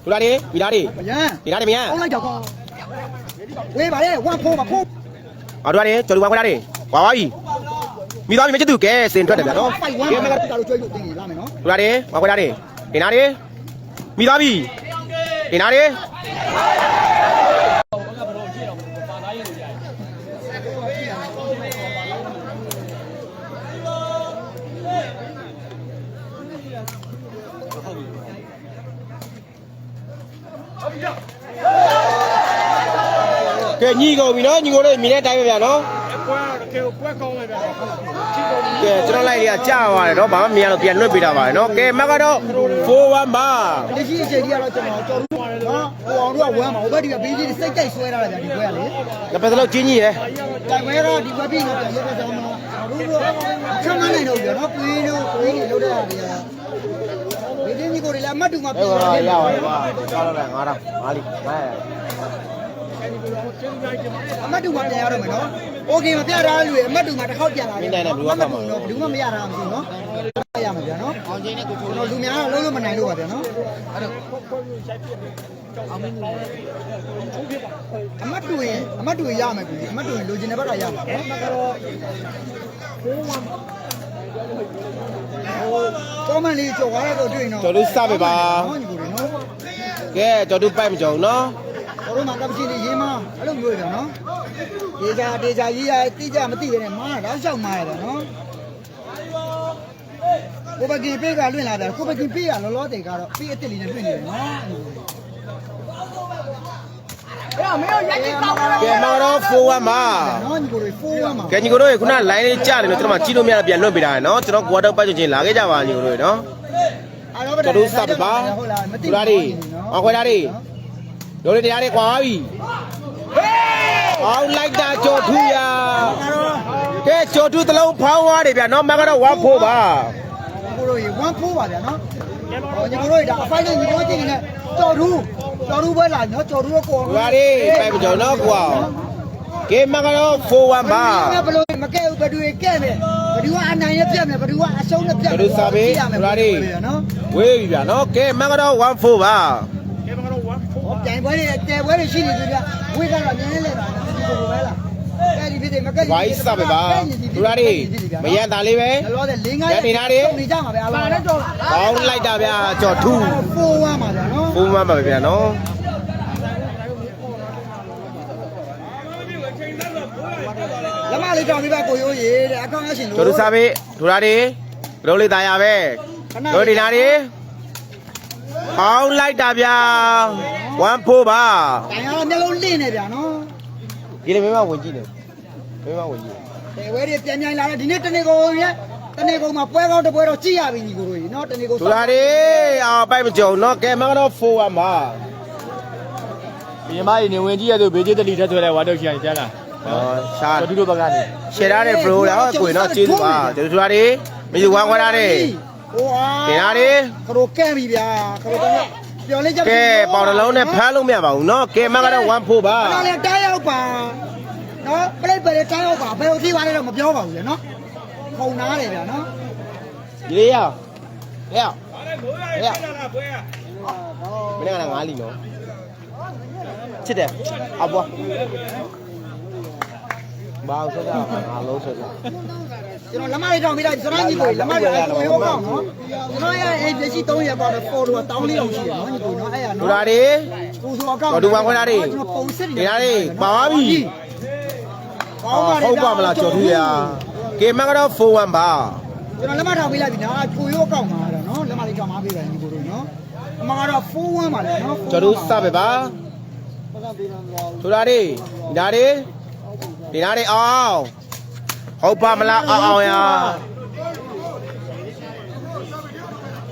သူလာတယ်မိသားတယ်ဒီသားတယ်မြန် အောင်လိုက်တော့ကောဝေးပါလေဝမ်ဖိုးပါဖိုး အော်တို့ရတယ်ကျော်လူဝါခွဲသားတယ်ဝါပါပြီမိသားပြီမချစ်သူကဲစင်ထွက်တယ်ဗျာနော် ဖိုက်ဝမ်မှာကတော့ကျွေးလို့တင်လာမယ်နော် တို့ရတယ်ဝါခွဲသားတယ်ဒီသားတယ်မိသားပြီဒီသားတယ်ကဲညီကုန်ပြီနော်ညီကုန်လေးမြင်တဲ့အတိုင်းပဲဗျာနော်ပွဲကောင်းလိုက်ဗျာကဲကျွန်တော်လိုက်လေးကကြာပါတယ်နော်ဘာမှမမြင်လို့ပြန်လွတ်ပေးတာပါတယ်နော်ကဲမကတော့4-1ပါဒီရှိအချိန်ကြီးကတော့ကျွန်တော်ကြော်လို့နော်ဟိုအောင်တို့ကဝမ်းမှာဟိုဘက်ဒီကဘေးကြီးစိတ်ကြိုက်ဆွဲထားတယ်ဗျာဒီပွဲကလေ ငါပဲတော့ချင်းကြီးရယ် တိုင်ပွဲတော့ဒီပွဲပြီးတော့ပြန်ရုပ်ကြောင်းတော့တို့ချမ်းမနိုင်တော့ဘူးဗျာနော်ကွေးတို့ကွေးတွေလုပ်တဲ့ဟာတွေကဒီနေ့ကိုလည်းအမတ်တူမှာပြန်လာတယ်ရပါတယ်ပါကားတော့9000 5လီ900အမတ်တူမှာပြန်ရတော့မယ်နော်โอเคမပြတာလူတွေအမတ်တူမှာတစ်ခေါက်ပြန်လာတယ်ဘယ်သူမှမရတာမရှိနော်ရမှာဗျာနော်အောင်ချင်းနဲ့ကိုကျွန်တော်လူများတော့လုံးလို့မနိုင်လို့ပါဗျာနော်အဲ့တော့အမတ်တူရင်ရမယ်ကွအမတ်တူရင်လိုချင်တဲ့ဘက်ကရမှာနော်ကောမန်လေးကြော်သွားတော့တွေ့နော်ကျော်လူစပဲပါကဲကျော်လူပိုက်မကြုံနော်တို့မှာကပ္ပစီလေးရေးမအဲ့လိုမျိုးပဲနော်ဒေချာရေးရတိကျမသိရနဲ့မားတော့ရှောက်မားရတယ်နော်ကိုပကင်ပေးကလွင့်လာတယ်ကိုပကင်ပေးရလောလောတယ်ကတော့ပေးအစ်စ်လေးနဲ့လွင့်နေတယ်နော်အဲ့မင်းရိုက်ကြည့်တော့ကဲမကတော့4-1ပါနော်ညီကိုတွေ4-1ပါကဲညီကိုတို့ခုန line လေးကြားတယ်လို့ကျွန်တော်မှကြည့်လို့မရတော့ပြန်လွတ်ပေးတာနော်ကျွန်တော်ကွာတော့ပတ်ချင်ချင်းလာခဲ့ကြပါညီကိုတို့နော်ကျွန်တော်စပ်ပါသူလာဒီအခွဲလာဒီတို့လေးတရားလေးကွာပြီအောင်လိုက်တာကြော်ထူရကဲကြော်ထူသလုံးဖောင်းသွားတယ်ဗျာနော်မကတော့1-4ပါကိုတို့ရေ1-4ပါဗျာနော်ညီကိုတို့ဒါအဖိုင်းနဲ့ညီကိုကြည့်နေကြော်ထူပဲလာနော်ကြော်ထူတော့ကိုလာဒီပိုက်မကြော်နော်ကွာကဲမကတော့4-1ပါဘယ်လိုမကဲဘူးဘယ်သူကဲမယ်ဘယ်သူကအနိုင်နဲ့ပြတ်မယ်ဘယ်သူကအရှုံးနဲ့ပြတ်မယ်ဘယ်သူစားပေးလာဒီဝေးပြီဗျာနော်ကဲမကတော့1-4ပါပြိုင်ပွဲတွေတဲပွဲတွေရှိနေပြီဗျဝိကတော့နည်းနည်းလေးပါဒီလိုပဲလားကဲဒီဖြစ်တယ်မကဲဝိုင်းစပဲပါဒူရာဒီမရန်တာလေးပဲလောတယ်၄-5နေသားတွေနေကြမှာပဲအားလုံးတော့ပေါင်းလိုက်တာဗျာကြော်ထူ4-1ပါဗျာနော်4-1ပါဗျာနော်လမလေးတောင်းပြီးပါကိုရိုးရေတဲ့အကောင့်အရှင်လို့ကျော်လူစားပေးဒူရာဒီဘလုံးလေးตายရပဲတို့ဒီနာဒီပေါင်းလိုက်တာဗျာ1-4ပါတိုင်ရတော့မျက်လုံးလင့်နေဗျာနော်ဒီလေးမင်းမဝင်ကြည့်တယ်မင်းမဝင်ကြည့်တယ်ဝဲတွေပြန်လာတယ်ဒီနေ့တနေ့ကုန်ရဲ့တနေ့ကုန်မှာပွဲကောင်းတစ်ပွဲတော့ကြည့်ရပြီညီကိုတို့ရေနော်တနေ့ကုန်ဒူရာဒီအော်ပိုက်မကြုံနော်ကဲမကတော့4-1ပါဒီမကြီးနေဝင်ကြည့်ရသူဘေးကျတလီထက်ဆွဲတဲ့ဝါတော့ရှိရင်ပြန်လာရှာတူတို့ဘက်ကနေ ရှယ်ထားတဲ့ bro တော့ကိုယ်တော့ကျေးဇူးပါကျေးဇူးပါတယ်မယူဝမ်းခွဲထားတယ်ဟိုဟာတင်ထားတယ်ခရိုကဲပြီဗျာခရိုကဲပြောလေးကြကဲပေါင်နှလုံးနဲ့ဖမ်းလို့မရပါဘူးเนาะကဲမကတော့1-4ပါအဲ့ဒါလေတားရောက်ပါနော်ပလိတ်ပဲတားရောက်ပါဘယ်လိုထိပါလဲတော့မပြောပါဘူးလေနော်ခုံနားတယ်ဗျာနော်ဒီလေးရမင်းကလည်း9လီနော်ချစ်တယ်အဘွားဘာလို့ဆက်တာငါလုံးဆက်တာကျွန်တော်လက်မလေးတောင်းပြီးတော့စရိုင်းကြီးကိုလက်မလေးကိုရောကောင်းနော်ကျွန်တော်ရဲ့အိမ်ပစ္စည်း3ရက်ပေါ့တော့ပေါ်တော့တောင်းလေးအောင်ရှိတယ်နော်ညီကိုနော်အဲ့ရနော်ဒူရာဒီကိုဆိုအကောင်းဒူဝမ်းခွဲထားတယ်ကျွန်တော်ပုံစစ်နေရတယ်ပါပါပြီကောင်းပါလေဟုတ်ပါမလားကျော်ထူရကဲမကတော့4-1ပါကျွန်တော်လက်မထောင်ပေးလိုက်ပြီနော်ကိုရောကောင်းပါတော့နော်လက်မလေးတောင်းမပေးပါညီကိုတို့နော်အမှကတော့4-1ပါလေနော်ကျော်ထူစပဲပါဒူရာဒီဒါဒီဒီနားအောင်ဟုတ်ပါမလားအောင်ရ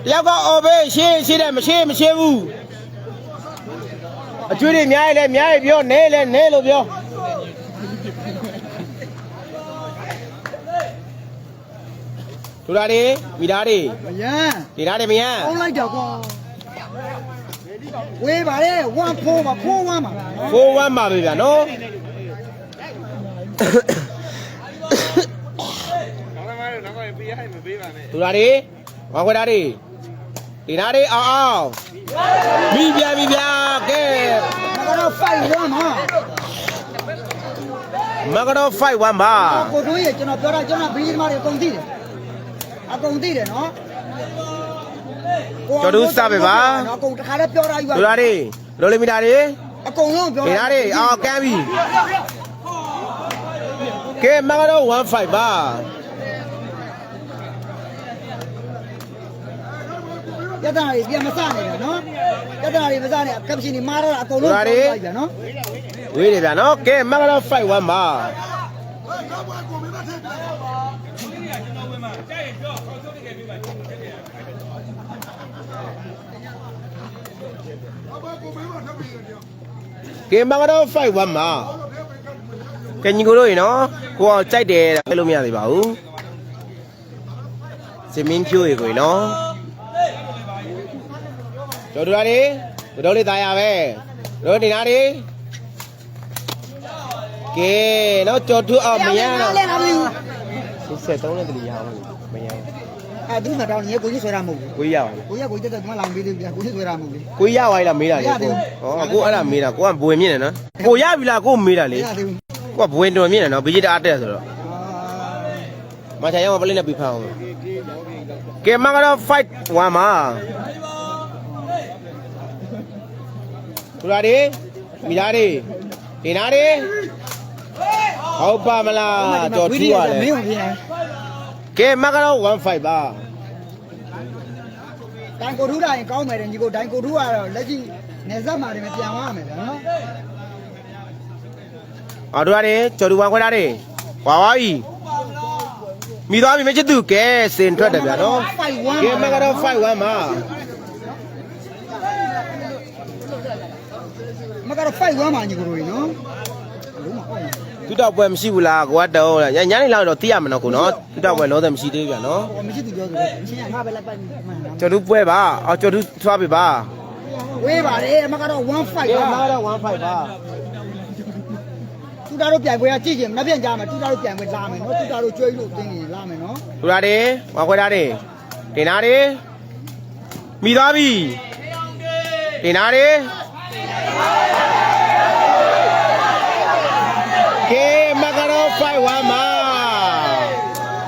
တယောက်ကအော်ဘေးရှင်းတယ်မရှိဘူးအကျွေးတွေအများကြီးလဲအများကြီးပြောနဲလဲနဲလို့ပြောဒူရာဒီမိသားတွေမယန်းဒီနားတွေမယန်းအောင်လိုက်တော့ကွာဝေးပါလေ1-4ပါ4-1ပါ4-1ပါပဲဗျာနော်ဒူရာဒီဝါခွဲသားတွေဒီနားတွေအောင် မိပြမိပြကဲ မကတော့5 1မှာ မကတော့ 5-1 ပါ ကိုတို့ရဲ့ကျွန်တော်ပြောတာကျွန်တော်ဘီဒီမားတွေအကုန်သိတယ်နော်နော်အကုန်တခါလည်းပြောတာယူပါ တို့လားတွေလိုလီမီတာတွေ အကုန်လုံးပြော ဒီလားတွေအော်ကမ်းပြီကဲမကတော့1-5ပါ ပြဿနာတွေပြန်မစနေတယ်နော်ပြဿနာတွေမစနေကပ်ရှင်တွေမားတော့အကုန်လုံးပြောလိုက်ပြန်နော် ဝေးနေဗျာနော်ကဲမကတော့5-1ပါကဲမကတော့5-1ပါကဲညီကိုတို့ရေနော်ကိုအောင်ကြိုက်တယ်အဲ့လိုမရသေးပါဘူးစမင်းဖြိုးရေကိုနော်ကျော်တို့တွေတို့လေးသားရပဲတို့ဒီနာတွေကဲနော်ကျော်ထူအောင်မရတော့ လဲလာပြီ 73နဲ့တည်းရအောင်မရဘူး အဲ့ဒီမှာတော့ညီကိုကြီးဆွဲတာမဟုတ်ဘူး ကိုရအောင် ကိုကြီးတက်တက်ကမှလောင်ပေးသေးပြန်ကိုကြီးဆွဲတာမဟုတ်ဘူး ကိုရဝိုင်းလားမေးတာလေကိုဟောကိုအဲ့ဒါမေးတာကိုကဘွေမြင့်နေနော်ကိုရပြီလားကိုမေးတာလေ ရသေးဘူး ကိုကဘွေတော်မြင့်နေနော်ဘီဂျီတအားတက်ဆိုတော့မချာရောပလိနဲ့ပြဖအောင်ကဲမကတော့5-1မှာသူလာတွေမိသားတွေဒီနာတွေဟုတ်ပါမလားကြော်ထူးရတယ် မင်းဝင်ပြန် ကဲမကတော့1-5ပါ ဒိုင်ကိုထူးတာရင်ကောင်းမယ်တဲ့ညီကိုဒိုင်ကိုထူးကတော့လက်ရှိနေဆက်မှာတွေမပြန်သွားမယ်ဗျာနော် အော်တို့ရတယ်ကြော်ထူးဝါခွဲတာတွေဝါဝါပြီမိသွားပြီမချစ်သူကဲစင်ထွက်တယ်ဗျာနော်ကဲမကတော့5-1ပါ မကတော့5-1မှာညီကိုတွေနော်လုံးမဟုတ် သူတော့ပွဲမရှိဘူးလားကိုကတော့ညနေလောက်တော့သိရမနော်ကိုနော်သူတော့ပွဲလုံးတယ်မရှိသေးဘူးဗျာနော် ဘူးမရှိသူပြောဆိုတယ်မရှိရင်ငါပဲလက်ပတ်မှန်တာ ကျော်သူပွဲပါအော်ကျော်သူသွားပြီပါ ဝေးပါတယ်မကတော့1-5 ကဲ ပါ မကတော့1-5ပါ တူတာတို့ပြန်ပွဲကကြည့်ချင်မပြန်ကြမယ်တူတာတို့ပြန်ပွဲလာမယ်နော်တူတာတို့ကျွေးလို့တင်းနေလာမယ်နော် သူရတယ်ဝါခွဲတာတွေတင်နာတွေမိသွားပြီတင်နာတွေကဲမကတော့5-1ပါ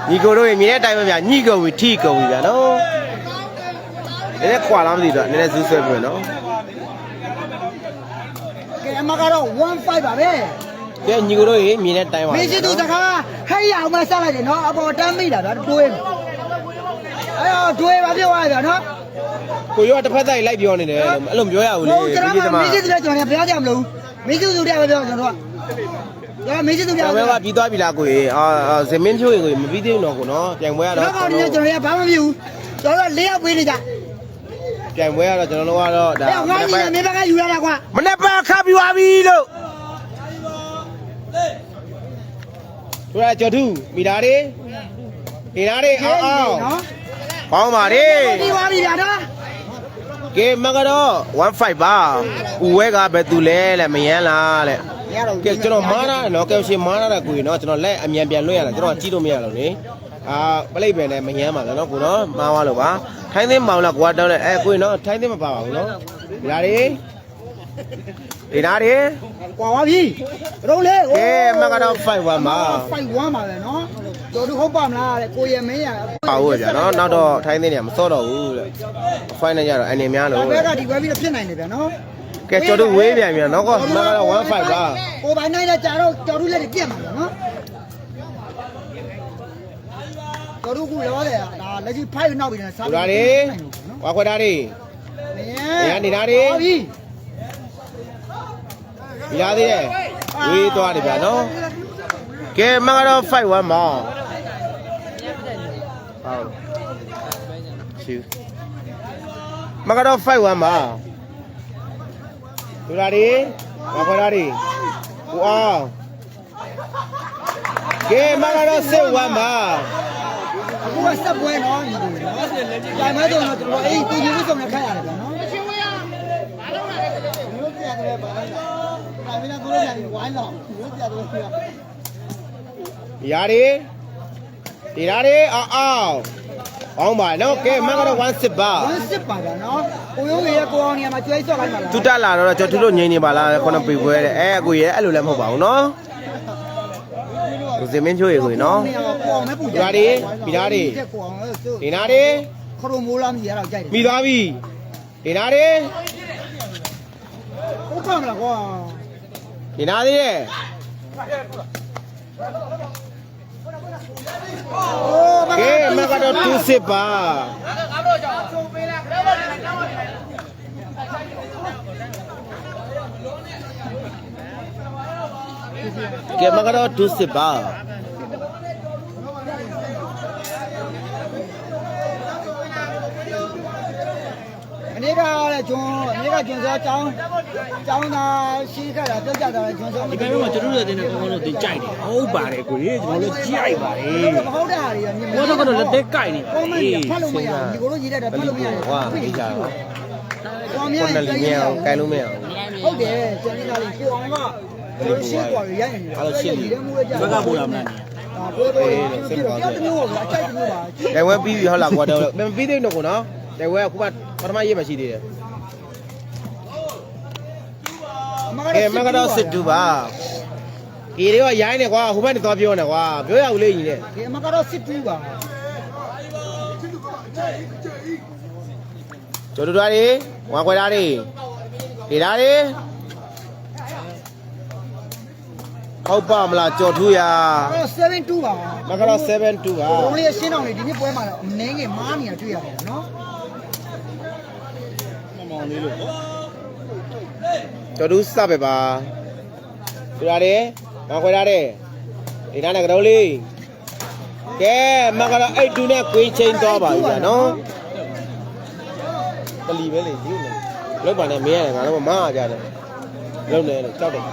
ညီကိုတို့ရေမြင်တဲ့အတိုင်းပဲဗျာညှိကုန်ပြီထိကုန်ပြီဗျာနော်နည်းနည်းခွာလားမသိတော့နည်းနည်းဇူးဆွဲပြီနော် ကဲမကတော့1-5ပါပဲ ကဲညီကိုတို့ရေမြင်တဲ့အတိုင်းပါ မင်းရှိသူစကားဟဲ့ရအောင်မဆက်လိုက်တယ်နော်အပေါ်တမ်းမိတာဗျာတွေးတွေးပါပြောရဗျာနော် ကိုရောတစ်ဖက်သားလိုက်ပြောနေတယ်အဲ့လိုမပြောရဘူးလေ ဟုတ်ကျွန်တော်မင်းရှိသူလည်းကျွန်တော်ပြောကြမလို့မင်းရှိသူတွေပဲပြောကျွန်တော်ကမင်းရှိသူတွေ ကျွန်တော်ကပြီးသွားပြီလားကိုရေအာဇမင်းဖြိုးရင်ကိုမပြီးသေးဘူးတော့ကိုနော်ပြိုင်ပွဲကတော့ ကျွန်တော်ကကျွန်တော်ကဘာမှမဖြစ်ဘူးကျွန်တော်က၄ယောက်ပေးနေကြ ပြိုင်ပွဲကတော့ကျွန်တော်တို့ကတော့ဒါ ဝိုင်းနေမင်းဘက်ကယူရတာကွာ မနေ့ကခါပြီးသွားပြီလို့တို့ရကျော်သူမိသားတွေနေသားတွေအောင်အောင်ပေါင်းပါလေ ပြီးသွားပြီဗျာနော် ကဲမကတော့1-5ပါဦးဝဲကဘယ်သူလဲလဲမယန်းလားလဲကဲကျွန်တော်မားတာနော်ကဲရှင်မားတာကိုရေနော်ကျွန်တော်လက်အမြန်ပြန်လွှတ်ရတာကျွန်တော်ကြည့်လို့မရတော့လေပလိတ်ပဲနဲ့မယန်းပါနော်ကိုနော်မားသွားလို့ပါထိုင်းသိမ်းမောင်လားကိုကတောင်းလဲကိုရေနော်ထိုင်းသိမ်းမပါပါဘူးနော်ဒီလားတွေဒီလားတွေ ကွာပါပြီရုံးလေ ကဲမကတော့5-1ပါ 5-1ပါပဲနော်တော်သူဟုတ်ပါမလားတဲ့ကိုရမင်းရ ပါဦးဗျာနော်နောက်တော့ထိုင်းသိမ်းနေမစော့တော့ဘူးတဲ့ဖိုင်နေကြတော့အနေများလို့ ဘက်ကဒီဘက်ပြီးတော့ဖြစ်နိုင်တယ်ဗျာနော် ကဲကျော်တို့ဝေးပြန်ပြန်နော်ကောမကတော့1-5ပါ ကိုပိုင်းနိုင်တဲ့ကြာတော့တော်သူလက်တွေပြက်မှာဗျာနော်တော်သူကလောတယ်ဒါလက်ကြီးဖိုက်နောက်ပြီးတော့စား ဒီလားတွေဝါခွဲတာတွေ နေ နေနေတာတွေ ပြီ ဒီလားသေးတယ်ဝေးသွားတယ်ဗျာနော်ကဲမကတော့5-1ပါဟုတ်ရှူမကတော့5-1ပါဒီလားတွေဝါခွဲတာတွေကိုအောင်ကဲမကတော့6-1ပါ အခုကစက်ပွဲနော်ညီတို့နော်တိုင်မဲတော့ကျွန်တော်အေးကိုယူလို့ဆုံးနဲ့ခတ်ရတယ်ဗျာနော်မျိုးပြရတယ်ဗျာတိုင်မဲတော့လည်းဝိုင်းတော့မျိုးပြတယ်ဗျာ ဒီလားတွေဒီလားတွေအောင်အောင် ကောင်းပါနော်ကဲမကတော့1-6ပါ 1-6ပါဗျာနော်ကိုရုံးရဲ့ကိုအောင်နေရာမှာကျွဲဆော့လိုက်ပါလား သူတက်လာတော့ကျွန်တော်တို့ငြိမ်နေပါလားခုနပေပွဲတဲ့အဲအကိုရဲ့အဲ့လိုလည်းမဟုတ်ပါဘူးနော်ကိုစင်မင်းချိုးရေကိုနော် ကိုအောင်မဲပူ ဒီနားတွေဒီနားတွေ ကိုအောင် ဒီနားတွေ ခရိုမိုးလားမကြီးရတော့ကြိုက်တယ် မိသွားပြီဒီနားတွေ ဟုတ်ကဲ့မလားကွာ ဒီနားသေးရဲ့ ကဲမကတော့2-6ပါကဲမကတော့2-6ပါ အနေကလည်းကျွန်းစောကျောင်းသားရှိခဲ့တာပြောကြတာကျွန်းစော ဒီဘက်မှာကျွန်တော်တို့တဲ့ကောင်းကောင်းလို့တင်ကြိုက်တယ်ဟုတ်ပါတယ်ကိုကြီးကျွန်တော်တို့ကြိုက်ပါတယ် မဟုတ်တာတွေမြင် ဘောတော့ကတော့လက်သေးကြိုက်နေ ကောင်းမှဖတ်လို့မရဘူးဒီကိုလိုရေးတတ်တယ်ဖတ်လို့မရဘူး ဟွာဒီကြတော့ ကောင်းမြ ကို တ် ယ်လည်းမရအောင်ကိုင်လို့မရအောင် ဟုတ်တယ်ကျန်နေတာလေးကိုအောင်ကရှင်းသွားရရင်ဒီထဲမှုရကြ ဘက်ကပို့လာမလား ဒါပွဲပွဲပြည့်တော့တမျိုးပါအကြိုက်တမျိုးပါ တိုင်ဝဲပြီးပြီဟုတ်လားကွာတော့မပြီးသေးတော့ကိုနော်တိုင်ဝဲခုမှပထမရေးမှရှိသေးတယ်ကဲမကတော့2ပါဒီတွေကရိုင်းနေကွာဟိုဘက်နဲ့သွားပြောနေကွာပြောရဘူးလေညီနဲ့ ဒီမှာကတော့စစ်တူးပါ ကျော်တူသားတွေဝါခွဲသားတွေဒီသားတွေဟုတ်ပါမလားကျော်ထူးရ 72ပါ မကတော့7-2ပါ ဘုံလေးရှင်းအောင်လေဒီနေ့ပွဲမှာတော့အနည်းငယ်မားနေတာတွေ့ရတယ်နော် မောင်လေးလို့ ကျော်ထူးစပဲပါတူသားတွေဝါခွဲသားတွေဒီသားနဲ့ကတော့လေးကဲမကတော့8-2နဲ့ကွင်းချင်းသွားပါပြီနော်ကလီပဲလေဒီလိုလောက်ပါနဲ့မင်းရတယ်ငါတော့မအားကြတယ်လုံနေလို့ကြောက်တယ်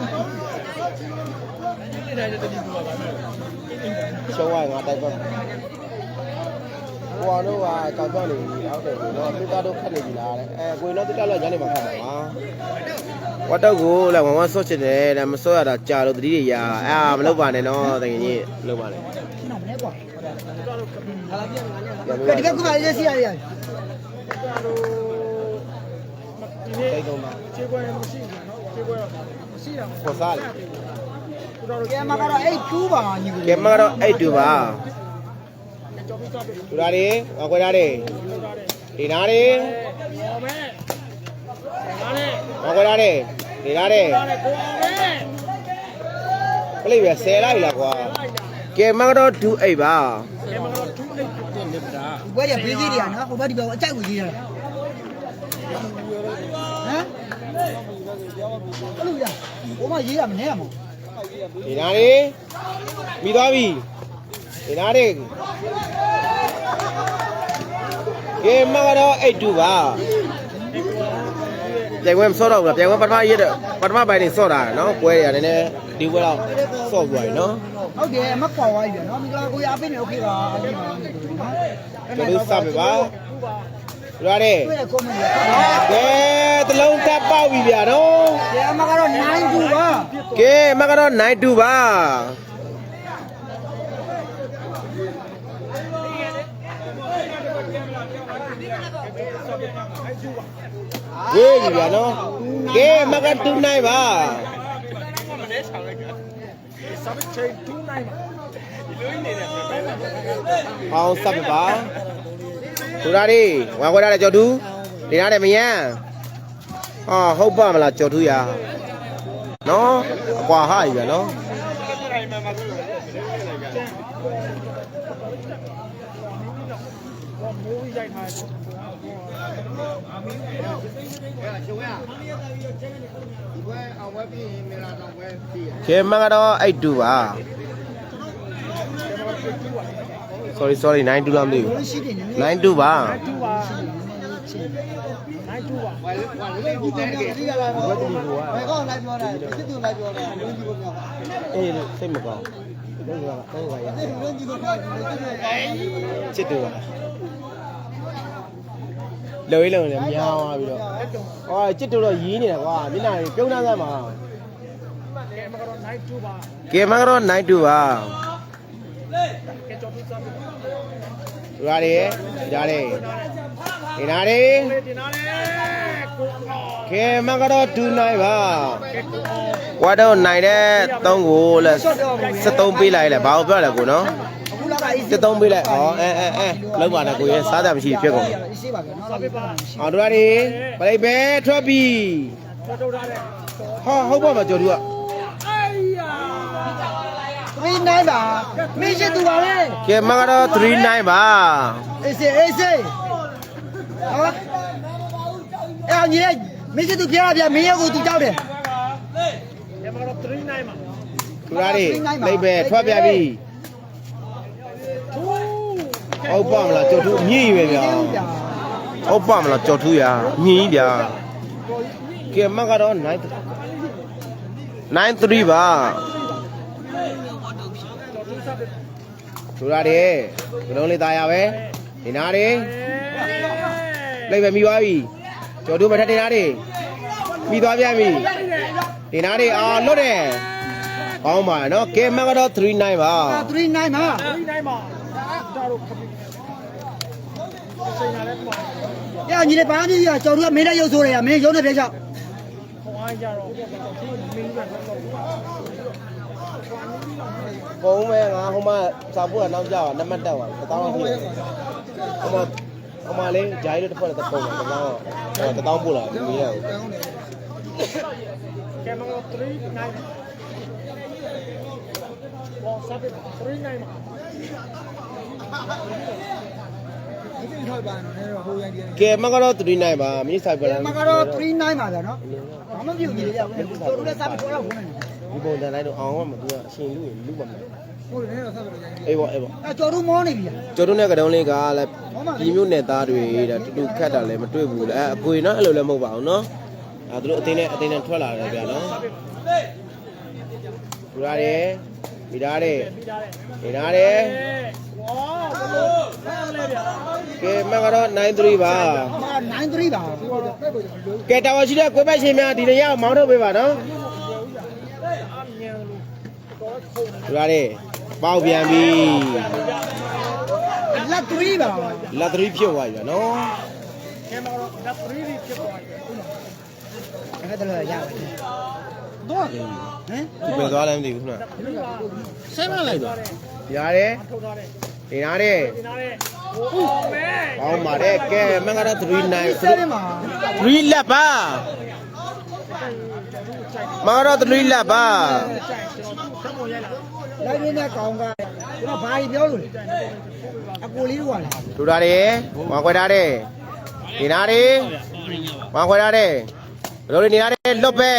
ရှောင်းဝိုင်းငါတိုက်ပါဟိုတော့ကကြောက်ကြောက်နေပြီဟုတ်တယ်ကိုတော့သူကတော့ခတ်နေပြီလားတဲ့အဲကိုတော့သူကတော့ညနေမှာခတ်မှာပါဝတ်တော့ကိုလည်းဝမ်ဝမ်ဆော့ချင်တယ်တဲ့မဆော့ရတာကြာလို့တတိတွေရအာမလုပ်ပါနဲ့နော်တကယ်ကြီးလုပ်ပါနဲ့ ရှင်းအောင်မလဲကွာဒီကကဘာလေးစီရရ တိုက်တော့မှာခြေခွဲမရှိဘူးနော်ခြေခွဲတော့မရှိတာပေါ်စားလေ ကဲမှာကတော့82ပါညီကို ကဲမကတော့8-2ပါတူတာတွေဝါခွဲတာတွေဒီနာတွေဝါခွဲတာတွေဒီနာတွေပလိပဲ10လိုက်လားကွာကဲမကတော့2-8ပါ ဘွဲရဘေးကြီးတွေကနော်ဟိုဘက်ဒီဘက်အကြိုက်ကိုကြီးရတာဟမ်ဘလို့ရဟိုမှာရေးရမနေရမို့ ဒီနာတွေပြီးသွားပြီဒီနာတွေကဲမကတော့8-2ပါပြိုင်ဝဲမစောတော့ဘူးလားပြိုင်ဝဲပထမရက်ပထမပိုင်းနေစောတာနော်ပွဲတွေကလည်းဒီပွဲတော့စောသွားပြီနော် ဟုတ်တယ်မကွာဝါးပြီနော်မိကလာကိုရအပင်းနေโอเคပါအဲ့ဒီမှာနော် ကျွန်တော်စပ်ပါရွာတယ် တွေ့ရကွန်မန့်ရ ကဲတလုံးတက်ပေါက်ပြီဗျာနော် ကဲအမကတော့92ပါ ကဲမကတော့9-2ပါဝေးပြီဗျာနော်ကဲမက2-9ပါအောင်စပ်ပါသူရလေးဝါခွဲရတယ်ကြော်သူဒီရတယ်မယမ်းဟာဟုတ်ပါမလားကြော်သူရနော်အကွာဟာကြီးဗျာနော်ကဲမကတော့8-2ပါ sorry 9-2လားမသိဘူး ရှိတယ်နည်း 9-2ပါဘယ်ကောလိုက်ပြောတာစစ်သူလိုက်ပြောတာလူကြီးကိုပြော အေးစိတ်မကောင်းတော့ရ လူကြီးကိုပြောတယ် ချစ်တူပါလုံရေးလုံလည်းများသွားပြီးတော့ဟောချစ်တူတော့ရီးနေတာကွာမျက်နှာကြီးပြုံးနှမ်းသားမှာကဲမကတော့9-2ပါ လူရတယ်ဒီနာရီကဲမကတော့2နိုင်ပါဝါတော့နိုင်တဲ့3ကိုလဲ73ပေးလိုက်လဲဘာလို့ပြောလဲကိုနော် အခုလောက်ကအေး 73ပေးလိုက်ဩလောက်ပါနဲ့ကိုရဲ့စားတာမရှိဖြစ်ကုန် အေးစေးပါဗျာနော်လောက်ပါ အော်တို့ရတယ်ပလိပဲထွက်ပြီဟာဟုတ်ပါမကျော်သူက 3 နိုင်ပါမင်းရှိသူပါလေ ကဲမကတော့3နိုင်ပါ အေးစေးဟောအဲ့ညီလေးမင်းရှိသူပြရဗျာမင်းရဲ့ကိုသူကြောက်တယ် သူရတယ်လိပဲထွက်ပြပြီဟုတ်ပါမလားကျော်သူမြည်ပဲဗျာဟုတ်ပါမလားကျော်သူရမြည်ဗျာကဲမကတော့93ပါသူရတယ်ဘလုံးလေးตายရပဲဒီနာတွေလိပဲမိသွားပြီကျော်သူမထက်တင်နာတွေမိသွားပြန်ပြီဒီနာတွေအာလွတ်တယ်ကောင်းပါနော်ကဲမကတော့39ပါ 3 နိုင်ပါအဲ့ညီလေးဘာကြီးကကျော်သူကမင်းနဲ့ရုပ်ဆိုးတယ်မင်းရုပ်နဲ့ပြချောက် ပုံမဲ့ငါဟိုမှာစာဖို့ကနောက်ကြပါနံပါတ်တက်ပါ1000လောက်ပို့ဟိုမှာလေးဂျိုင်းလို့တစ်ဖက်တော့ပုံတယ်1000ပို့လာဒီမီးရကဲမကတော့39ဘောစပ်39မှာကဲမကတော့39ပါမိဆိုင်ပါလား မကတော့3 နိုင်ပါဗျာနော်ဘာမှမပြုတ်ညီလေးရောက်ကျော်သူလည်းစားပြီးတော့ဝင်နေ ဒီပုံစံလိုက်တော့အောင်မှမသူကအရှင်လူရင်လူပါမယ် ဟုတ်တယ်တော့စားပြီးတော့ အေးပေါ့အဲ့ကျော်သူမောနေပြီ ကျော်တို့နဲ့ကတုံးလေးကလည်းဒီမျိုးနဲ့သားတွေဒါတူတူခတ်တာလည်းမတွေ့ဘူးလေအကွေနော်အဲ့လိုလည်းမဟုတ်ပါဘူးနော်အဲသူတို့အသိနဲ့ထွက်လာတယ်ဗျာနော်ထူရတယ်မိသားတယ်မိသားတယ်ကဲမကတော့93ပါ 93ပါ ကဲတာဝန်ရှိတဲ့ကိုယ်ပိုက်ရှင်များဒီနေ့ရမောင်းထုတ်ပေးပါနော်ထူရတယ်ပေါက်ပြန်ပြီ လက်3ပါ လက်3ဖြစ်သွားပြီနော် အဲ့ဒါလည်းရပါတယ်တော့ဟမ် ဒီပဲသွားလည်းမသိဘူးခုနဆဲမလိုက်တော့ရတယ်ဒီနာတယ်ပေါင်းပါတယ်ကဲမကတော့39 7ပါ 3လက်ပါမကတော့3လက်ပါ လိုက်ရင်းနဲ့ကောင်းကကျွန်တော်ဘာကြီးပြောလို့အကိုလေးတို့ကလား ထူတာတယ်ဝါခွဲထားတယ်ဒီနာတယ်ဝါခွဲထားတယ်ဘယ်လိုလဲနေရတယ်လွတ်ပဲ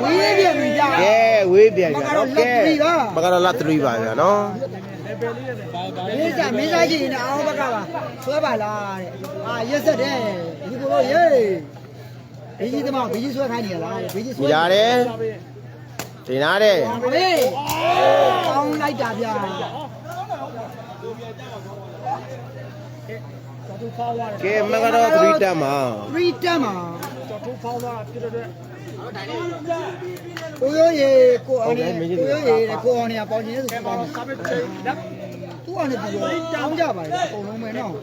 ဝေးပြန်ပြီကြာ ကဲဝေးပြန်ပြန်နော်ကဲမကတော့လက်3ပါဗျာနော် မင်းစားကြည့်နေအောင်ဘက်ကပါဆွဲပါလားတဲ့အာရက်ဆက်တယ်ဒီကိုရေးဘီကြီးသမားဘီကြီးဆွဲခိုင်းနေရလားဘီကြီးဆွဲ ရတယ်ဒီနာတယ် ဟေးကောင်းလိုက်တာဗျာ ကဲမကတော့3တက်မှာ 3တက်မှာကိုရိုးရေကိုအောင်နေကိုရိုးရေကိုအောင်နေပေါင်းနေဆိုပေါင်းသူကလည်းသူကောင်းကြပါလေအကုန်လုံးပဲနော်ဘယ်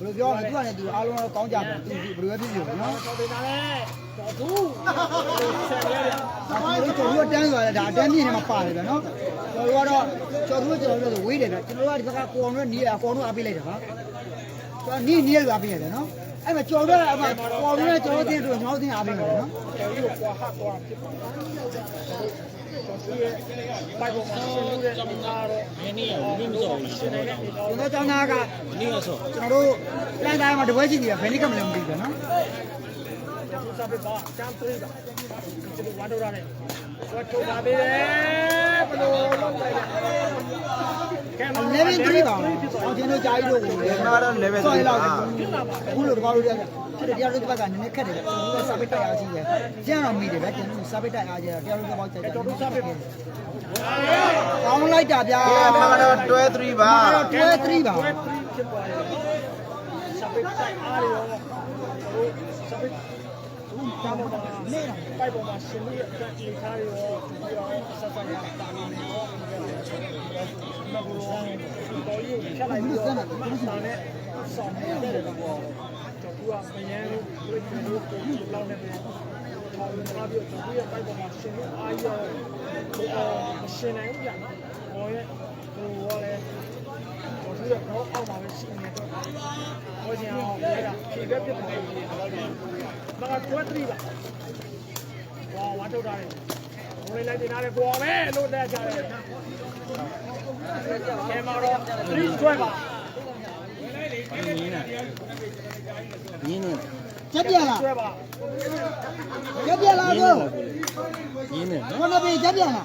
လိုပြောလဲသူကလည်းသူအားလုံးတော့ကောင်းကြတယ်သူဘယ်လိုပဲဖြစ်ဖြစ်နော်ကျော်သူကတန်းသွားတယ်ဒါအတန်းပြင်းနေမှာပါတယ်ဗျာနော်ကျော်သူကတော့ကျော်သူဝေးတယ်ဗျာကျွန်တော်တို့ကဒီဘက်ကကိုအောင်နဲ့နီးရအကောင်တို့အားပေးလိုက်တာပါကျော်နီးရအားပေးရတယ်နော်အဲ့မှာကျော်တော့အမပေါ်လို့ကျော်တို့တင်တို့ကျွန်တော်တင်အားပေးမယ်နော်ပိုက်ပေါ်မှာရှင်လို့တဲ့ကျွန်တော်တို့မင်းနေရမင်းမစော်ဘူးကျွန်တော်ကျောင်းသားကနေ့ကဆိုကျွန်တော်တို့လမ်းတိုင်းမှာတပွဲရှိနေတာဘယ်နည်းကမလဲမသိဘူးနော်စာပေပါကျမ်း3ပါကျွန်တော်ဝါတော့ရတယ်ဝါတော့ပါပဲဘယ်လိုလုပ်လိုက်လဲlevel 3ပါအောင်ကျွန်တော်ကြာကြီးတို့ကိုလည်းကျွန်တော်ကတော့ level 3ပါအခုလိုတကားလို့ဖြစ်တယ်တရားတို့ဒီဘက်ကနည်းနည်းခက်တယ်ဗျကျွန်တော်စာပေတိုက်အားကြီးပဲကျန်တော့မိတယ်ဗျကျွန်တော်စာပေတိုက်အားကြီးတော့တရားတို့ကပေါက်ကြတယ်ကျွန်တော်စာပေကောင်းလိုက်တာဗျာမကတော့တွဲ3ပါ တွဲ3ပါဖြစ်သွားတယ်စာပေတိုက်အားရောစာပေ ကျောင်းပေါ်မှာနေတာပိုက်ပေါ်မှာရှင်ပြီးအတက်လေးထားရောပြီးတော့ဆက်ဆက်ရတာနေတော့မကူတော့တော်ကြီးဖြတ်လိုက်ပြီးတော့မှစာနဲ့ဆောင်နေတဲ့တော့ကျွန်တော်ကမယန်းလို့ပြောလို့ကိုလောက်နေတယ်ထောင်းလာပြီးတော့ဒီပိုက်ပေါ်မှာရှင်လို့အားရမရှင်နိုင်ဘူးကြာဟောရဲ့ဟိုကလည်း我觉得然后奥马的信念，我讲那个皮革别同意，那个砖地吧，哇，玩到哪里？我们来在哪里过呗？路在家里，天猫咯，你转吧。接边了，转吧，接边了哥，我那边接边了。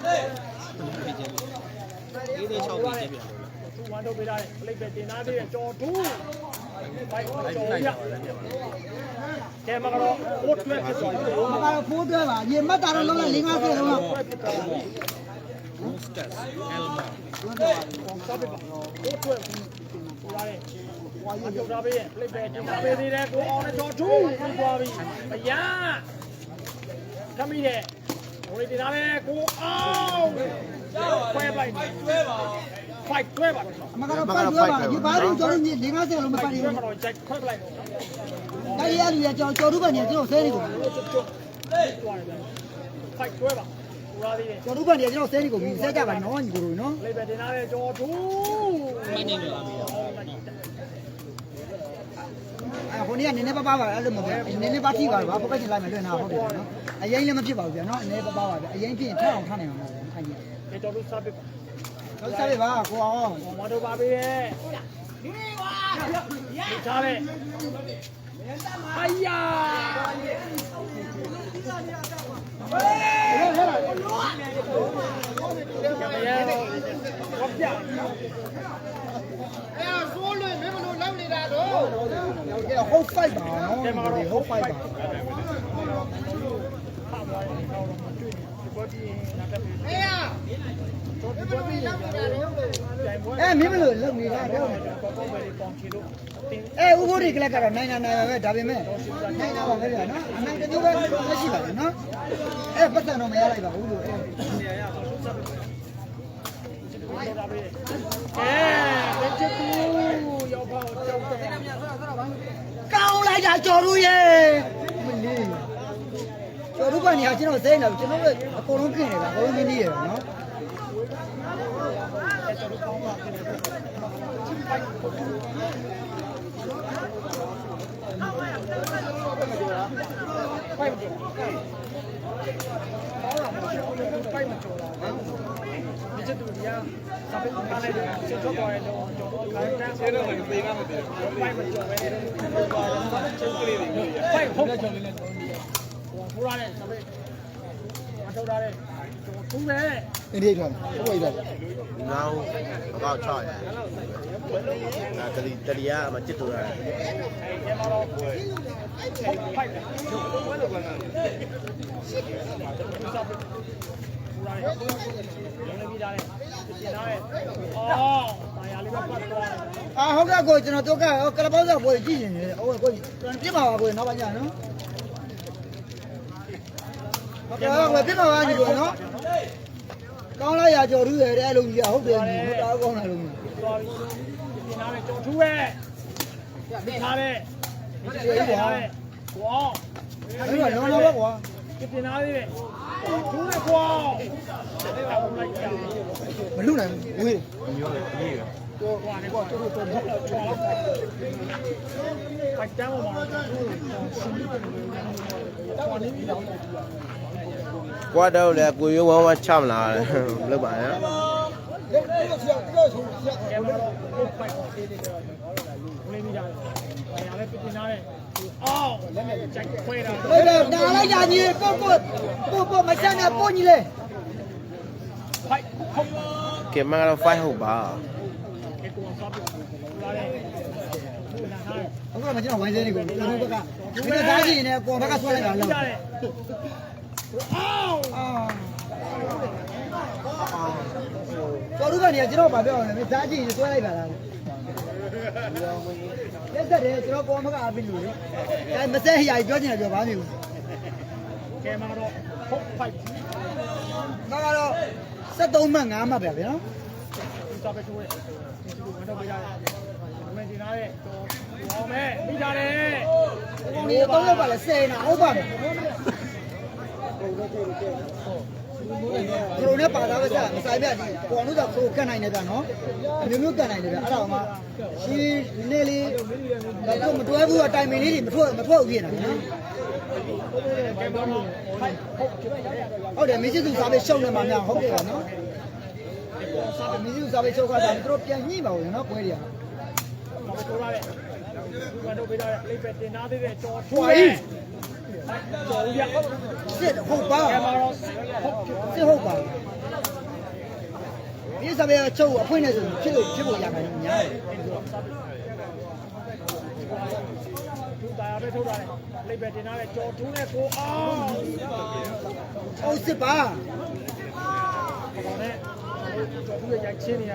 玩到别来，那边在哪里？交通，快交呀！天猫咯，我转去转。我把它铺对吧？你没打到弄了0.2岁了吗？我就那边，那边就那边的嘞，我熬的交通，你过来，哎呀，他们的，我的那嘞，我熬，快来，快对吧？我把它摆对吧？你把这叫你0.2岁了没摆对？快来，那也是叫主办的，只有谁的工？快对吧？叫主办的只有谁的工？谁家办孬你不รู้喏？那边的那嘞交通，哎，后年你那爸爸吧，那么的，你那把提高吧，不赶紧来没对那好的喏。哎，人家没批包的喏，你爸爸吧，人家比太阳看那个，看见。这交通啥别吧？都啥的吧，哥哦。我都把别，你啥嘞？哎呀！好快吧，好快吧。哎，明白了，冷你啦，哎，我这个来干了，奶大别没，奶我这个喏，奶这就个没事了喏。哎，不算那么样来吧，我就哎，别接住，要跑交的。刚来家教路耶，没哩。教路管你还经常谁呢？经常个高龙跟的，高龙跟的喏。你这肚子呀，咱们拿来的，先做过来的，就看看。现在我们背干了的，快不做呗？快空。我出来了，咱们，我出来了，出来。你这条，我一条。နောက်အကောက်6ရဒါတလီကမှจิตတူရတယ် 天猫咯，快点。啊，好个过，就那多个，个了包子过几斤的，我过，别嘛过，老板娘喏。我别嘛你说喏。刚来呀，叫路的，来路的，好多你，我打光来路。拿来做出来，拿来，拿来，光，哎呀，两老光。这边拿来，出来光，没路呢，喂。哇，你光就是做错了，错了，快点我嘛，哇，你比较。 ကွာတော့လေကိုရိုးဝမ်းဝမ်းချမလားလောက်ပါရဲ့ 对了，拿来呀你，不，没想着不你嘞。 ကဲမကတော့ fight ဟုတ်ပါ 我干嘛经常玩这个？我那个，你这啥子呢？光把它说来了。啊！做路办的，知道把表呢？没啥子就说来了。这是的，知道光把它比路的，但没啥也标准了就完了。ကဲမှာတော့ဟုတ်ဖိုက် ဒါကတော့73မှတ်5မှတ်ပဲဗျာနော် ဒီစားပဲထိုးရဲ့ဒီလိုမတော့ပြရတယ်မင်းဒီနားရဲ့ဟောမဲမိကြတယ် ဒီတော့လောက်ပါလေ10နာဟုတ်ပါမယ်ဘရိုနဲ့ပါတာပဲကြာမဆိုင်ပြဒီပေါ်လို့တော့ခရိုကတ်နိုင်တယ်ဗျာနော်အမျိုးမျိုးကတ်နိုင်တယ်ဗျာအဲ့ဒါမှရှင်းနေလေးတော့မတွဲဘူးအတိုင်မင်းလေးတွေမထွက်ဘူးပြင်တာဗျာနော် ကဲမှာတော့ဖိုက်ဟုတ်ဟုတ်တယ်မင်းစုစားပဲရှုံနေမှာများဟုတ်တယ်ဗျာနော်မင်းစုစားပဲရှုံခါတာသူတို့ပြန်ညှိပါဦးနော်ပွဲတွေက ထိုးရတယ်ဒီကတော့ပြရတယ်လိပ်ပဲတင်သားသေးတဲ့ကြော်ထိုး ဟွာ ရ ကြီး ကြော်ရ စစ်ဟုတ်ပါ ကဲမှာတော့ဟုတ် စစ်ဟုတ်ပါဒီစားပဲချုပ်အဖွင့်နေဆိုဖြစ်ဖို့ရတာလည်းများတယ် သူတာပဲထိုးရတယ်လိပ်ပဲတင်သားတဲ့ကြော်ထိုးနဲ့ကိုအောင် ဟုတ်စစ်ပါ ဘာနဲ့ကြော်ထိုးရဲ့ရိုက်ချင်းနေရ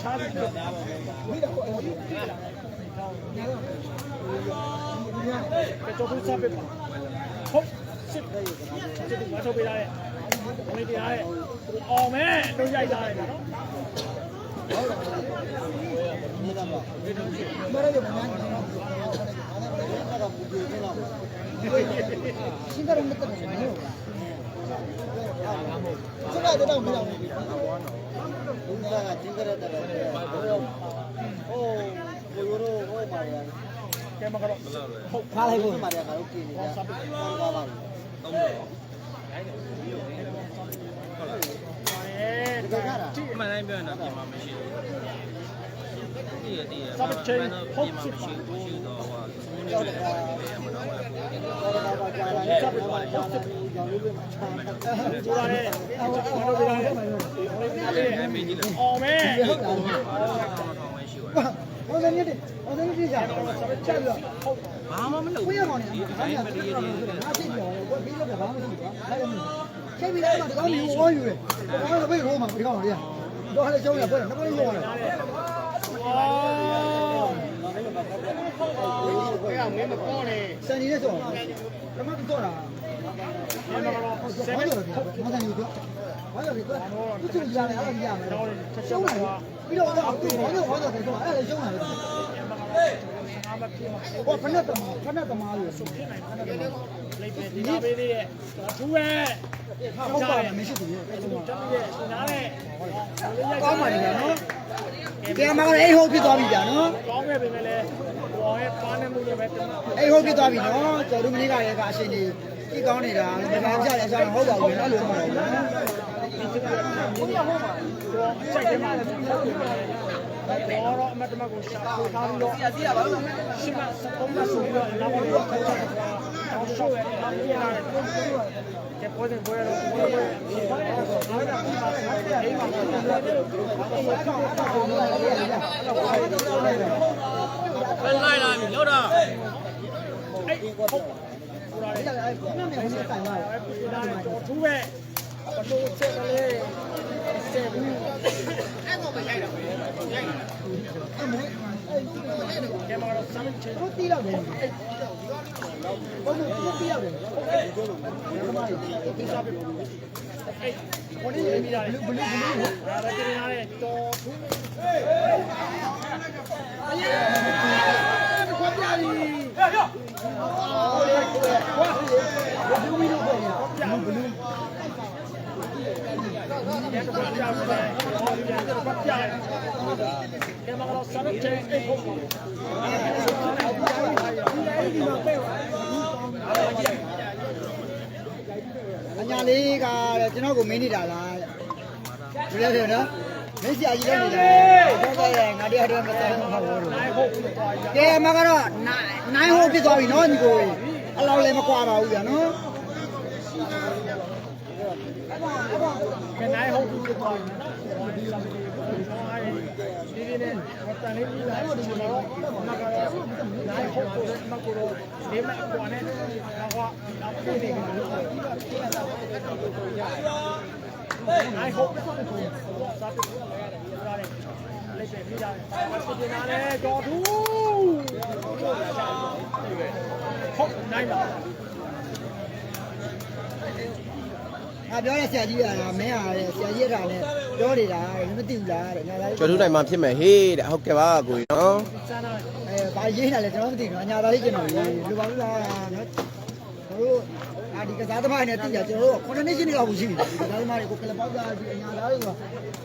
ချားပြီးတော့ကဲကြော်ထိုးစားပဲဟုတ်စစ်ဒီမှာထုတ်ပေးရတယ်ဘယ်တရားလဲအောင်မဲတို့ရိုက်ကြရတယ်နော် မရရမနာရှင်းကတော့မတက်ဘူးနော်စကားတော့မလုပ်ဘူးဘုရားကတင်ကြတဲ့ဟိုဘယ်လိုဟိုမှာရ ကဲမကတော့ဟုတ် ဖားလိုက်ဖို့မှာရကတော့ကြည့်နေတာပါပါ အမှန်တိုင်းပြောရင်တော့ပြင်မှာမရှိဘူးတည်ရတည်ရ စပ်ချင်းဟုတ်စစ် ရှိတော့ဟို တော့တယ်တော့ပါကြာလာတယ်စပ်ပါဟုတ်စစ်ကြောင်လေးပဲမှာချမ်းတယ် ဆိုရတယ်ဘာလို့ပြရတယ်အောင်မဲ ဟိုလည်းနေတယ်ဟိုလည်းနေကြတယ်ချက်ပြီးတော့ ဘာမှမလုပ် ခွေးရကောင်နေတယ်ဘာမှမလုပ်ဘူးငါသိပြောတယ်ကိုပြီးတော့ဘာမှမရှိဘူးအဲ့လိုချိန်ပြီးတော့ဒီကောင်မျိုးဝေါ်ယူတယ်ဘာလို့ပဲရိုးမှာဒီကောင်လေးတော့လည်းကျုံးရပွဲနှစ်ပတ်လုံးရောတယ် မင်းမပေါ်နေ စံနေနဲ့ဆိုဓမ္မပြီးတော့တာ မင်းမကတော့ ဘာလို့လဲမဆိုင်ဘူးဘာလို့လဲသူသူရတယ်အဲ့လိုရမယ်ရှုံးတယ်ပြီးတော့အခုဘာလို့တယ်ဆိုအဲ့လေရှုံးတယ်ဟောဖက်နဲ့တမားလို့ဆို ဖြစ်နိုင်တယ်လိပ်ပဲဒီနာပေးသေးရဲ့သူပဲ ဟုတ်ပါတယ်မရှိဘူးအဲ့လို တက်ပြီးရဲ့နားနဲ့ ကောင်းပါလေနော်ကဲမှာလည်းအိဟုတ်ဖြစ်သွားပြီဗျာနော် ကောင်းခဲ့ပြီမဲ့လေဟောရဲ့ပါနေမှုတွေပဲတင်မှာ အိဟုတ်ဖြစ်သွားပြီနော်ကျော်တို့မလေးကရဲ့ကအရှင်ကြီးကြည့်ကောင်းနေတာမကန်ကြရစားဟုတ်ပါဘူးနော်အဲ့လိုမဟုတ်ဘူးနော် စိုက်တယ်မှာတော့အမတ်တမကိုရှာပို့ထားပြီးတော့ရှင်းမစပုံးမဆိုပြီးတော့လာပြီးတော့ခေါ်တာတော့ရှိုးရဲ့အပြည့်ရတယ်ကဲပေါ်တယ်ပေါ်ရတော့ပေါ်ရအားကပြီးပါအိမ်မှာပဲလိုက်လာပြီလောက်တော့ အဲ့ဟုတ်ဟိုလာတယ် နာမည်ကိုတိုင်ပါ အဲ့ဒီလာတယ်တော့သူ့ပဲဘလို့ချက်ကလေးစက်ဘူးအဲ့တော့မရိုက်တော့ရိုက်ကဲမှာတော့စမ်းချင် တို့တီးတော့တယ်ဘုံတို့တီးရတယ် ဒီစားပြီအဲ့ဘယ်လိုမြင်ရလဲဘလူးဒါပဲတင်ရတယ်တော်သူခွာပြပြီဘလူးမီတို့ပဲဘလူး ကဲတော့ပြရတယ်တော့ပြရတယ်ကဲမှာတော့စမ်းချင်အိတ်ဟုတ်ပါအညာလေးကကျွန်တော်ကိုမင်းနေတာလားဘယ်လိုလဲနော်မင်းစီအကြီးတော့နေတာတော့ကဲငါတရားတော့မဆိုင်ဘူးဟုတ်ဘူး နိုင်ဟုတ်ပြီးသွားရ ကဲမကတော့နိုင်ဟုတ်ဖြစ်သွားပြီနော်ညီကိုအလောက်လည်းမကွာပါဘူးဗျာနော် ကဲနိုင်ဟုတ်ပြီးသွားရနော်ဒီနဲ့ဝတ်တန်လေးပြီးလာတော့ကျွန်တော်မကတော့နိုင်ဟုတ်ကိုမကိုတော့ဒီမှာကွာနဲ့တော့အပြေးနေတယ်နိုင်ဟုတ်စားပြီးရတယ်လက်ပဲပြီးရတယ်ဒီနားလဲတော်သူဟုတ်နိုင်ပါ ငါပြောတဲ့ဆရာကြီးကမင်းဟာဆရာကြီးကလည်းပြောနေတာမသိဘူးလားတဲ့ညာသား ကျော်ထူးနိုင်မှာဖြစ်မယ်ဟေးတဲ့ဟုတ်ကဲ့ပါကိုကြီးနော် ဘာရေးနေလဲကျွန်တော်မသိဘူးညာသားလေးကျွန်တော်လူပါဘူးလားနော်တို့ဒီကစားသမားနဲ့တည်ရကျွန်တော်တို့9နှစ်ရှိနေလောက်ရှိပြီဒီကစားသမားတွေကိုကလပေါက်သားဒီအညာသားတွေက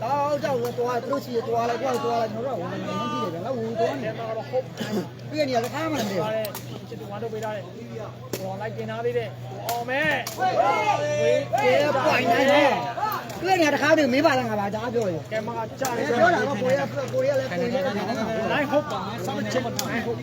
တောက်တောက်တော့သူတို့စီသွားလိုက်တော့သွားလိုက်ကျွန်တော်တို့ဝင်နေကြည့်တယ်လားဝူသွားနေတော့ဟုတ်ပြည့်နေရတဲ့ခါမှမနေ ချစ်တူဝါတို့ပေးထားတယ်ဟောလိုက်တင်ထားသေးတယ်အောင်မဲ ကျေပွိုင်နေတယ်ပြည့်နေတဲ့ခါတွေမေးပါလားငါပါဒါပြောရင် ကဲမကကြားတယ် ပြောတာကကိုရလည်းကိုရလည်း နိုင်ဟုတ်ပါစမ်းချစ်မနိုင်ဟုတ်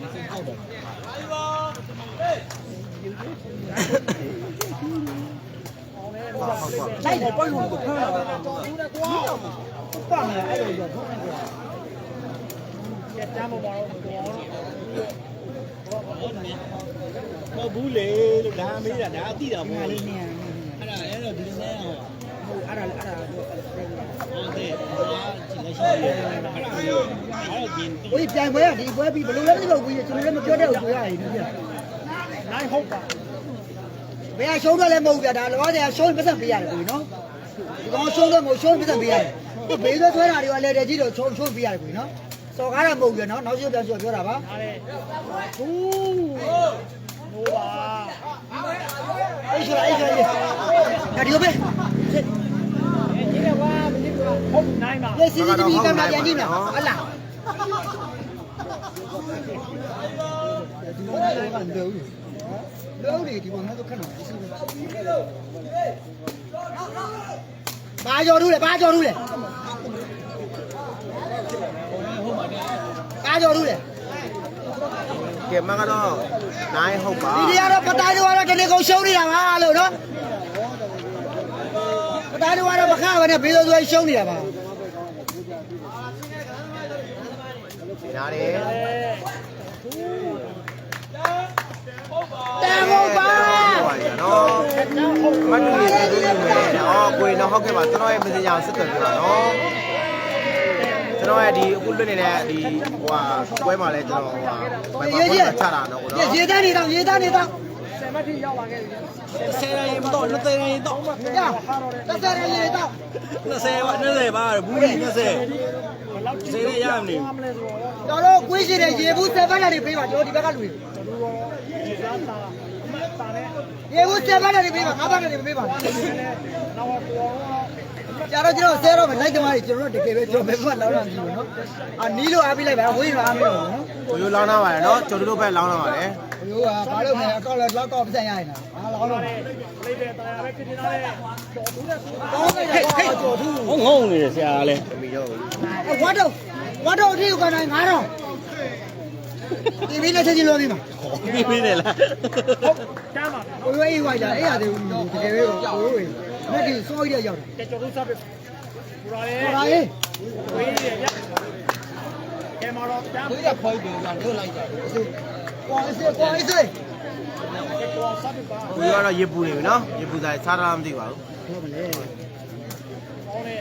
လိုက်တယ်ပွိုင်လို့ဖမ်းတာပါနေအဲ့လိုရောဖမ်းနေ ကဲတမ်းမပါတော့ဘူး မဘူးလေလို့ဒါမေးတာဒါအတိတာပေါ့ ငါ လေ လေးနေ အဲ့ဒါဒီနေ့ဟော အဲ့ဒါ ဟုတ်တယ်ဒါကြည့်လိုက်ရှိတယ်အဲ့ဒါကျင်း ဟိုပြန်ပွဲကဒီပွဲပြီးဘယ်လိုလဲမသိဘူးကျွန်တော်လည်းမပြောတတ်ဘူးကိုရရင်ပြ နိုင်ဟုတ်ပါ ဘယ်ကရှုံးတော့လည်းမဟုတ်ပြဒါလောဆယ်ရှုံးပတ်စံပေးရတယ်ကိုနော်ဒီကောင်ရှုံးတော့မဟုတ်ရှုံးပတ်စံပေးရတယ်ဒီဘေးသွဲတာတွေကလည်းတဲ့ကြီးတော့ရှုံးပေးရတယ်ကိုနော်စော်ကားတော့မဟုတ်ပြနော်နောက်ရှုံးပြန်ပြောတာပါ ဒါလေဘူးဟိုပါ အဲ့ဆိုအဲ့ဆိုဒါဒီလိုပဲ ဒီကဝါမသိဘူးဟုတ်နိုင်ပါ လေစီစီတီဗီကင်မရာပြန်ကြည့်မလားဟုတ်လားဒီမှာလည်းမလို့လို့လေဒီမှာငါတို့ခဏဘာကြော်ရူးလဲဘာကြော်ရူးလဲဘာကြော်ရူးလဲ ကဲမကတော့နိုင်ဟုတ်ပါ ဒီနေရာတော့ပတိုင်းတော့တနေ့ကုန်ရှုံးနေတာပါလို့နော်ပတိုင်းတော့မခါဘဲနဲ့ဘေးလို့ဆိုရှုံးနေတာပါ ဒီနားတယ် တန်ဖို့ပါ ဟုတ်ပါနော်မတူနေတူနေအော်ကိုကြီးနော်ဟုတ်ကဲ့ပါကျွန်တော်ရဲ့ messenger ကိုဆက်သွယ်ပြပါနော်ကျွန်တော်ရဲ့ဒီအခုလွတ်နေတဲ့ဒီဟိုဟာပွဲမှာလဲကျွန်တော်ဟိုဟာဘယ်မှာချတာနော်ကိုနော် ရေသားနေတော့ရေသားနေတော့ ဆယ်မတိရောက်လာခဲ့ပြီ ဆယ်ရင်မတော့20ရင်တော့ ရတက်တယ်ရေတော့ 20ပါ20ပါဘူးကြီး20စေးရရမနေ မလဲဆိုတော့ တော်တော်ကွေးရှိတယ်ရေဘူး7ပတ်နဲ့ပေးပါကျွန်တော်ဒီဘက်ကလူတွေ ဒီစားတာအမတ်တာနဲ့ ရေဘူး7ပတ်နဲ့ပေးပါ9ပတ်နဲ့ပေးပါ နောက်တော့ပေါ် ကြာတော့ကျွန်တော်ဆဲတော့မယ်လိုက်ကြပါလေကျွန်တော်တကယ်ပဲကျွန်တော်ဘယ်ဘက်လောက်တော့ကြည့်ဘူးနော်အာနီးလို့အားပေးလိုက်ပါဝေးလို့အားမလို့နော် ကိုရိုးလောင်းထားပါတယ်နော်ကျော်တို့ဘက်လောင်းထားပါတယ် ဘိုးကဘာလို့လဲအကောက်လက်လောက်ကောက်ပြန်ရရင်လားအားလောင်းတော့ လေးတဲ့တရားပဲဖြစ်နေတာလေတော်ဘူးတဲ့ ကောင်းလိုက်တာကြော်သူ ငုံနေတယ်ဆရာလည်း မီတော့ ဝတ်တော့အထီးကနိုင်9000ဒီမင်းနဲ့ချက်ချင်းလို့ပြီးမှာ ပြီးပြီလေလား ဟုတ်တမ်းပါ ဘိုးအေးဝိုက်လာအဲ့ရတယ်တကယ်ပဲဘိုးရေလက်ကြီးစောရရောက်တယ် ကဲကျော်သူစားပဲပူရာလေ ဟောလာရေး ဝေးရပြကဲမတော့တမ်း ဒီကဖိုက်တယ်ကလွတ်လိုက်တာ ကွာစေ ကဲပေါ်စားပဲပါ ကိုရိုးကတော့ရေပူနေပြီနော်ရေပူစားစားတာမသိပါဘူး ဟုတ်မလဲ ဟောနေ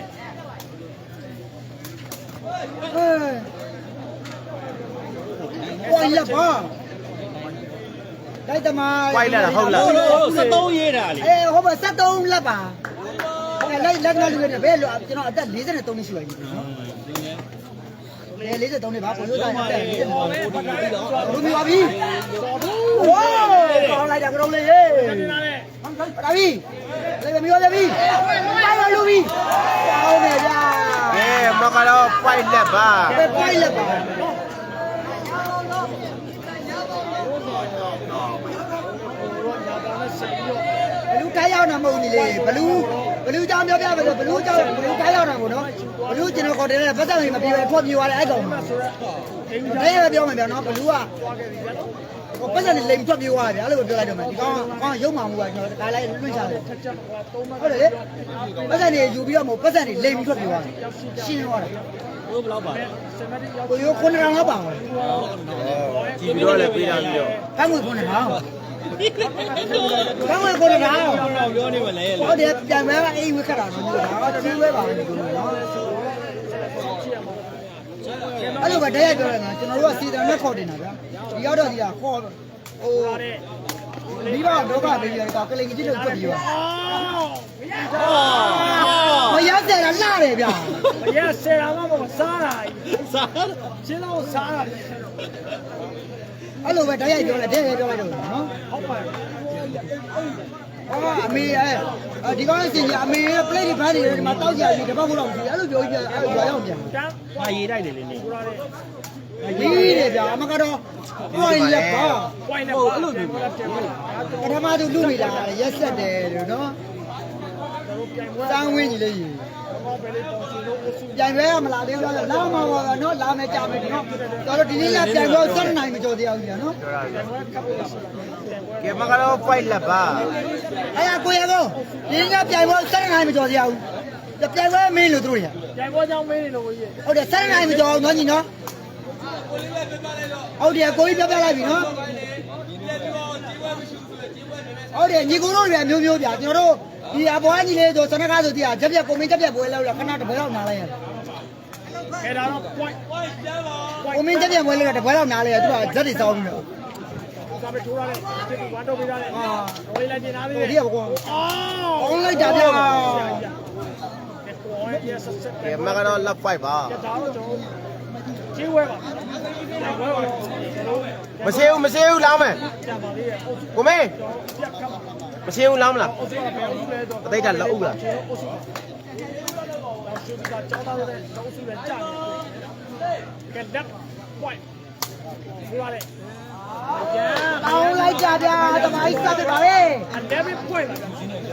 ကွာရပါလိုက်တမ ဝိုက်လာတာဟုတ်လား 73ရေးတာလေ ဟိုမှာ73လက်ပါလိုက်လက်နဲ့လူတွေဘယ်လိုကျွန်တော်အသက်43နှစ်ရှိပါပြီနော်43နှစ်ပါဘိုးရိုးတိုင်းအသက်43လူမျိုးပါပြီဝေါကောင်းလိုက်တာကတော့လေရေ နေတာလေ ဒါပြီလေမျိုးရပြီတိုင်းရလူပြီကောင်းတယ်ဗျာ ကဲမကတော့ပိုက်လက်ပါ ဘယ်ပိုက်လက်ပါဘလူးတိုင်းရောက်တာမဟုတ်ဘူးလေဘလူးကြောင်ပြောပြပါလို့ဘလူးကြောင်ဘလူးတိုင်းရောက်တာကိုနော်ဘလူးကျွန်တော်ခေါ်တယ်ပတ်သက်ရင်မပြေပဲထွက်ပြေးသွားတယ်အဲ့ကောင်မှာအဲ့ရပြောမယ်ဗျာနော်ဘလူးကဟိုပတ်သက်နေလိမ်ထွက်ပြေးသွားတယ်ဗျာအဲ့လိုပြောလိုက်တော့မယ်ဒီကောင်ရုံမှမှုကကျွန်တော်ဒါလိုက်လွှင့်ချတယ်ဟုတ်တယ်လေပတ်သက်နေယူပြီးတော့မဟုတ်ပတ်သက်နေလိမ်ထွက်ပြေးသွားတယ်ရှင်းသွားတယ် ဘိုးဘလောက်ပါ ကိုရိုး9တောင်လောက်ပါဘူး ကြည့်ပြီးတော့လည်းပေးတာပြီးတော့ ဖမ်းငွေ9တောင်ဖမ်းငွေ9တောင် တော့ပြောနေမလဲလေ ဟုတ်တယ်ပြန်မဲကအိမ်ဝက်ခတ်တာနော်ဒါတော့တူးပဲပါပဲဒီလိုနော်အဲ့လိုပဲတရက်ပြောရမှာကျွန်တော်တို့ကစီတန်နဲ့ခေါ်တင်တာဗျာဒီရောက်တော့ဒီကခေါ်ဟို မိဘဒုက္ခပေးရတယ်ကလိန်ကြီးလို့ပြပြီးပါမရတဲ့လားလာတယ်ဗျ မရဆယ်တာမှမစားတာစားရှင်းတော့စားတာ အဲ့လိုပဲတိုက်ရိုက်ပြောလိုက်တဲ့ပြောလိုက်တော့နော် ဟုတ်ပါ အမေဒီကောင်စင်ကြီးအမေရဲ့ plate တွေဖမ်းနေတယ်ဒီမှာတောက်ကြပြီတပတ်ခုတော့မရှိအဲ့လိုပြောကြီးအဲ့လိုရောက်ပြန် တန်း ဟာရေးတိုက်တယ်လေနေ ဟိုလာတဲ့ ကြီးတယ်ဗျာအမကတော့ဟိုရက်ပါ ပွိုင်းနဲ့အဲ့လိုမျိုးတက်တယ် ပထမသူလူမိတာရက်ဆက်တယ်လို့နော် တို့ပြိုင်ပွဲ စမ်းဝင်းကြီးလေးယူ တော့ပဲလေးပေါ်စီလို့အစု ပြိုင်ပွဲမလာသေးဘူးလားလာမှာပါနော်လာမယ်ကြာမယ်နော်တော်တော်ဒီနေ့ကပြိုင်ပွဲ7နိုင်မကျော်သေးအောင်ကြာနော် ပြိုင်ပွဲကပ်လို့ရှိတယ် ကဲမကတော့ fight လက်ပါ အဲ့ဒါကိုရကောဒီနေ့ကပြိုင်ပွဲ7နိုင်မကျော်သေးအောင်ပြိုင်ပွဲမင်းလို့တို့ရ ပြိုင်ပွဲကြောင်းမင်းနေလို့ကြီး ဟုတ်တယ်7နိုင်မကျော်အောင်နော်ညီနော်ဟုတ်တယ်ကိုကြီးပြပြလိုက်ပြီနော်ဟုတ်တယ်ညီကိုတို့တွေမျိုးမျိုးပြကျွန်တော်တို့ဒီအပေါ်ကြီးလေးဆိုစနကားဆိုတရားကြက်ပြက်ပုံမင်းကြက်ပြက်ပွဲလောက်လာခဏတပွဲလောက်နားလိုက်ရ ခဲတာတော့ point ပုံမင်းကြက်ပြက်ပွဲလောက်တပွဲလောက်နားလိုက်ရသူကဇက်တွေစောင်းပြီးတော့ စားပဲထိုးရတယ်ဒီကဝါတော့ပေးရတယ်ဟာဝေးလိုက်ကျင်သားသေး ဟို တယ် ဒီကကွာ အော် အောင်းလိုက်တာဗျာ ကဲပေါ်ရဲ့ဆက်ဆက်က ဲမကတော့ left fight ပါ ဒါတော့ကျွန်တော်ချင်းဝဲပါဝဲပါ မရှိဘူးလောင်းမယ် ကြာပါသေးရဲ့အုပ်စု ကိုမေး ပြတ်ခတ်ပါ မရှိဘူးလောင်းမလား အုပ်စုကဘယ်အုပ်စုလဲတော့ အသိတာလက်ဥလား အုပ်စုတော့ရှုပ်ကကြောင်းသားတဲ့အုပ်စုလည်းကြာနေကဲလက် point ထိုးရတယ်ကျန် အောင်းလိုက်ကြဗျာတမိုင်းစားပြပါလေ အန်ဒဗစ် point လာ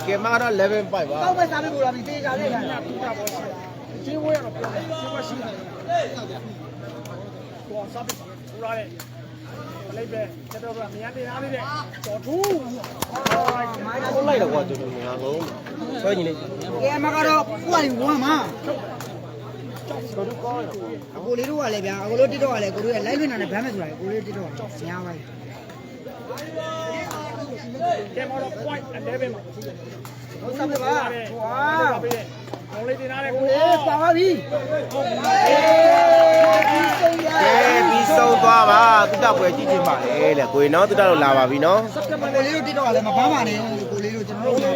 ကဲမကတော့ 11 fight ပါ တောက်ပဲစားပြပို့လာပြီတေးကြလေဗျာ ချင်းဝဲတော့ပြောတယ်ချင်းဝဲရှိတယ်တော့စားပြီးထိုးရတယ်လိုက်ပဲကျွန်တော်ကမြန်နေသားသေးတယ်တော်ထူး ဟုတ်လိုက်တော့ကွာတူတူငါလုံးဆွဲညီလေး ကဲမကတော့ကိုယ်ကဝမ်းမှာအကိုလေးတို့ကလည်းဗျာအကိုတို့တစ်တော့ကလည်းကိုတို့ရဲ့ live လွှင့်တာနဲ့ဗမ်းမယ်ဆိုတာကိုလေးတစ်တော့ညာပါ ကဲမော်တော့ point 11မှာ ဟုတ်စားပြပါ ဝါဘောလေးတင်ထားတယ်ကို အေးပါပါပြီ ကဲပြီးဆုံးသွားပါသူတပွဲကြည့်ချင်ပါလေလေကိုရင်နော်သူတတော့လာပါပြီနော် ကိုလေးတို့တစ်တော့ကလည်းမပန်းပါနဲ့ကိုလေးတို့ကျွန်တော်တို့